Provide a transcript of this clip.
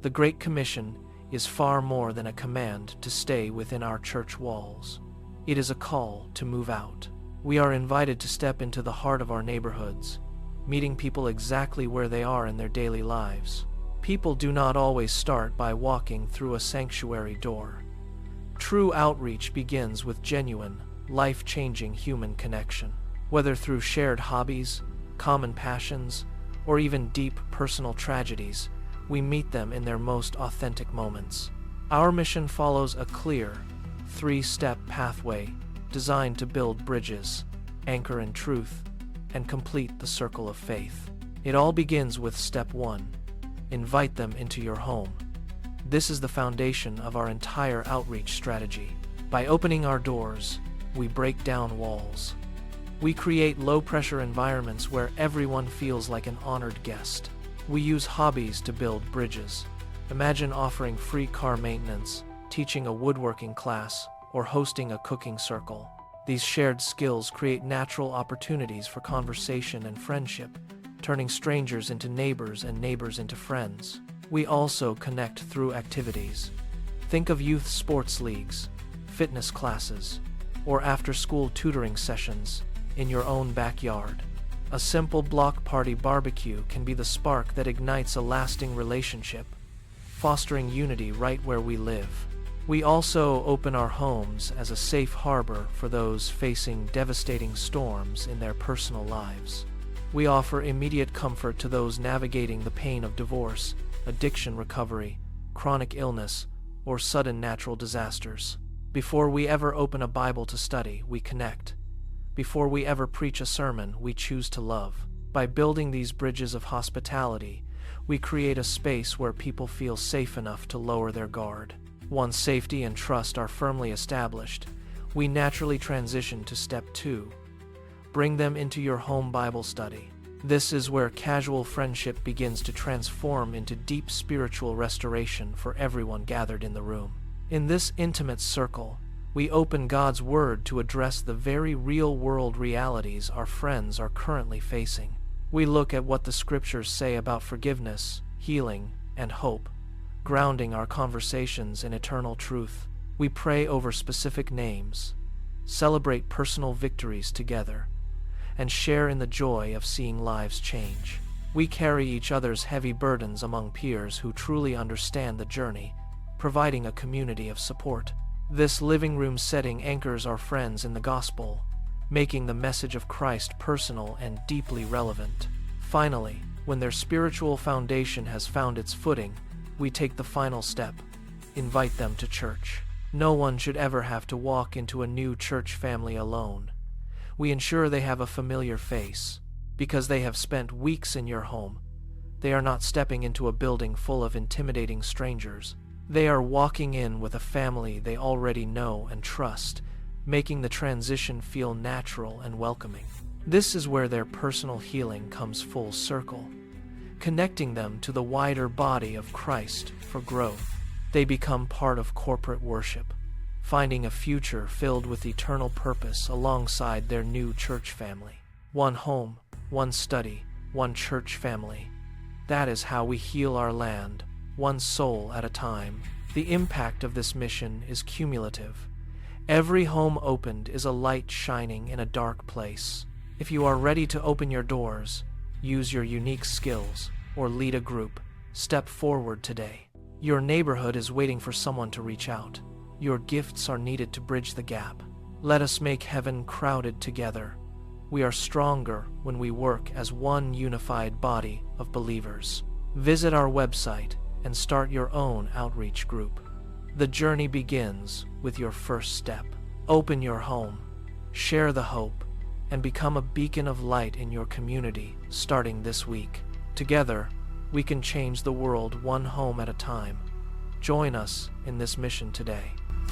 The Great Commission is far more than a command to stay within our church walls. It is a call to move out. We are invited to step into the heart of our neighborhoods, meeting people exactly where they are in their daily lives. People do not always start by walking through a sanctuary door. True outreach begins with genuine, life-changing human connection. Whether through shared hobbies, common passions, or even deep personal tragedies, we meet them in their most authentic moments. Our mission follows a clear, three-step pathway designed to build bridges, anchor in truth, and complete the circle of faith. It all begins with step 1. Invite them into your home. This is the foundation of our entire outreach strategy. By opening our doors, we break down walls. We create low-pressure environments where everyone feels like an honored guest. We use hobbies to build bridges. Imagine offering free car maintenance, teaching a woodworking class, or hosting a cooking circle. These shared skills create natural opportunities for conversation and friendship, turning strangers into neighbors and neighbors into friends. We also connect through activities. Think of youth sports leagues, fitness classes, or after-school tutoring sessions in your own backyard. A simple block party barbecue can be the spark that ignites a lasting relationship, fostering unity right where we live. We also open our homes as a safe harbor for those facing devastating storms in their personal lives. We offer immediate comfort to those navigating the pain of divorce, addiction recovery, chronic illness, or sudden natural disasters. Before we ever open a Bible to study, we connect. Before we ever preach a sermon, we choose to love. By building these bridges of hospitality, we create a space where people feel safe enough to lower their guard. Once safety and trust are firmly established, we naturally transition to step 2. Bring them into your home Bible study. This is where casual friendship begins to transform into deep spiritual restoration for everyone gathered in the room. In this intimate circle, we open God's Word to address the very real-world realities our friends are currently facing. We look at what the Scriptures say about forgiveness, healing, and hope, grounding our conversations in eternal truth. We pray over specific names, celebrate personal victories together, and share in the joy of seeing lives change. We carry each other's heavy burdens among peers who truly understand the journey, providing a community of support. This living room setting anchors our friends in the gospel, making the message of Christ personal and deeply relevant. Finally, when their spiritual foundation has found its footing, we take the final step: invite them to church. No one should ever have to walk into a new church family alone. We ensure they have a familiar face. Because they have spent weeks in your home, they are not stepping into a building full of intimidating strangers. They are walking in with a family they already know and trust, making the transition feel natural and welcoming. This is where their personal healing comes full circle, connecting them to the wider body of Christ for growth. They become part of corporate worship, finding a future filled with eternal purpose alongside their new church family. One home, one study, one church family. That is how we heal our land, one soul at a time. The impact of this mission is cumulative. Every home opened is a light shining in a dark place. If you are ready to open your doors, use your unique skills, or lead a group, step forward today. Your neighborhood is waiting for someone to reach out. Your gifts are needed to bridge the gap. Let us make heaven crowded together. We are stronger when we work as one unified body of believers. Visit our website and start your own outreach group. The journey begins with your first step. Open your home, share the hope, and become a beacon of light in your community starting this week. Together, we can change the world one home at a time. Join us in this mission today.